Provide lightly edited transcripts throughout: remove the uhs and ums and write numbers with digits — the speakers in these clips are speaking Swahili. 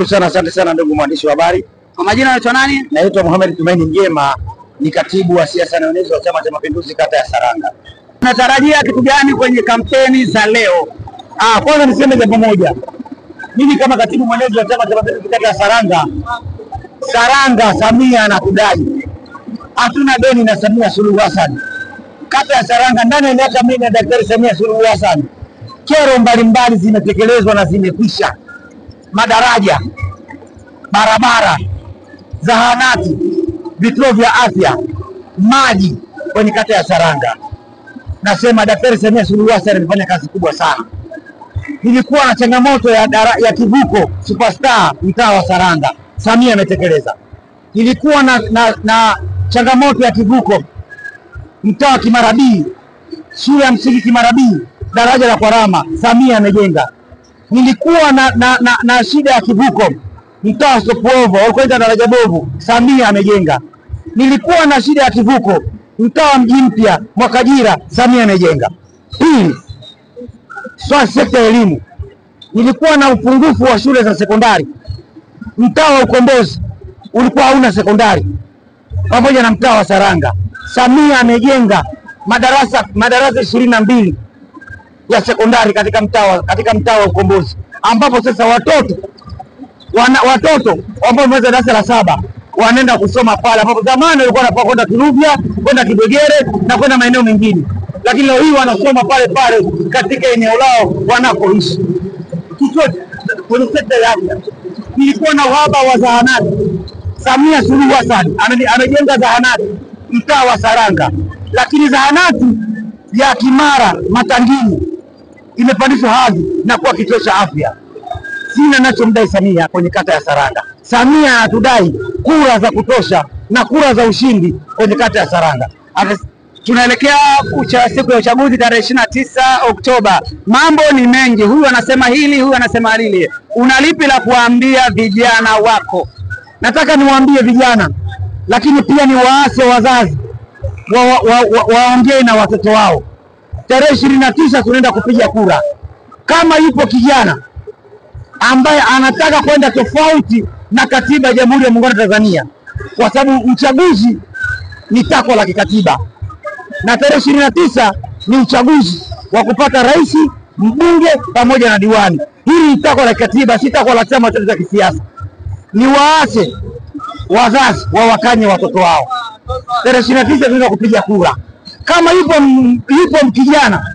Asante sana ndugu mwandishi wa habari. Kwa majina anaitwa nani? Naitwa Mohamed Tumaini Njema, ni katibu wa siasa na uenezi wa Chama cha Mapinduzi kata ya Saranga. Unatarajia kitu gani kwenye kampeni za leo? Kwanza niseme jambo moja. Mimi kama katibu mwenezi wa Chama cha Mapinduzi kata ya Saranga, Samia anatudai. Hatuna deni na Samia Suluhu Hassan. Kata ya Saranga ndani ya miaka minne ya Daktari Samia Suluhu Hassan, kero mbalimbali zimetekelezwa na zimekwisha. Madaraja, barabara, zahanati, vituo vya afya, maji kwenye kata ya Saranga. Nasema Daktari Samia Suluhu Hassan amefanya kazi kubwa sana. Ilikuwa na changamoto ya kivuko Superstar mtaa wa Saranga, Samia ametekeleza. Ilikuwa na changamoto ya kivuko mtaa wa Kimarabii, shule ya msingi Kimarabii, daraja la Kwarama, Samia amejenga. Nilikuwa na shida ya kivuko mtaa wa Sopuovo, walikuwa daraja bovu, Samia amejenga. Nilikuwa na shida ya kivuko mtaa wa Mji Mpya, Mwakajira, Samia amejenga. Pili, sekta ya elimu. Nilikuwa na upungufu wa shule za sekondari. Mtaa wa Ukombozi ulikuwa hauna sekondari, pamoja na mtaa wa Saranga. Samia amejenga madarasa 22 ya sekondari katika mtaa wa Ukombozi, ambapo sasa watoto ambao wameweza darasa la 7 wanaenda kusoma pale, ambapo zamani walikuwa wanapaswa kwenda Kiruvya, kwenda Kibegere na kwenda maeneo mengine, lakini leo hii wanasoma pale katika eneo lao wanapoishi. Kwenye sekta ya afya, nilikuwa na uhaba wa zahanati. Samia Suluhu Hassan amejenga zahanati mtaa wa Saranga, lakini zahanati ya Kimara Matangini imepandishwa hadhi na kuwa kituo cha afya. Sina nachomdai Samia kwenye kata ya Saranga. Samia atudai kura za na kura za ushindi kwenye kata ya Saranga. Tunaelekea siku ya uchaguzi tarehe 29 Oktoba. Mambo ni mengi, huyu anasema hili, huyu anasema lile. Unalipi la kuambia vijana wako? Nataka niwaambie vijana, lakini pia ni waase wazazi waongee na watoto wao. Tarehe 29 tunaenda kupiga kura. Kama yupo kijana ambaye anataka kwenda tofauti na katiba ya Jamhuri ya Muungano wa Tanzania, kwa sababu uchaguzi ni takwa la kikatiba, na tarehe 29 ni uchaguzi wa kupata rais, mbunge pamoja na diwani. Hili ni takwa la kikatiba, si takwa la chama cha kisiasa. Ni waase wazazi wawakanye watoto wao. Tarehe 29 tunaenda kupiga kura. Kama yupo kijana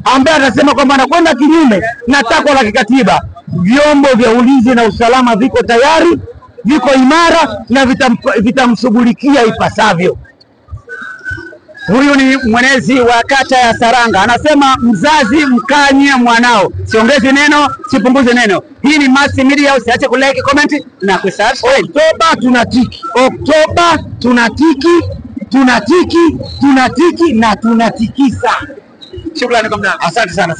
ambaye anasema kwamba anakwenda kinyume na takwa la kikatiba, vyombo vya ulinzi na usalama viko tayari, viko imara na vitamshughulikia ipasavyo. Huyu ni mwenezi wa kata ya Saranga, anasema mzazi mkanye mwanao. Siongezi neno, sipunguze neno. Hii ni Mass Media, usiache kulike, comment na kusubscribe. Oktoba tunatiki. Oktoba tunatiki na tunatikisa. Shukrani kwa mdau. Asante sana.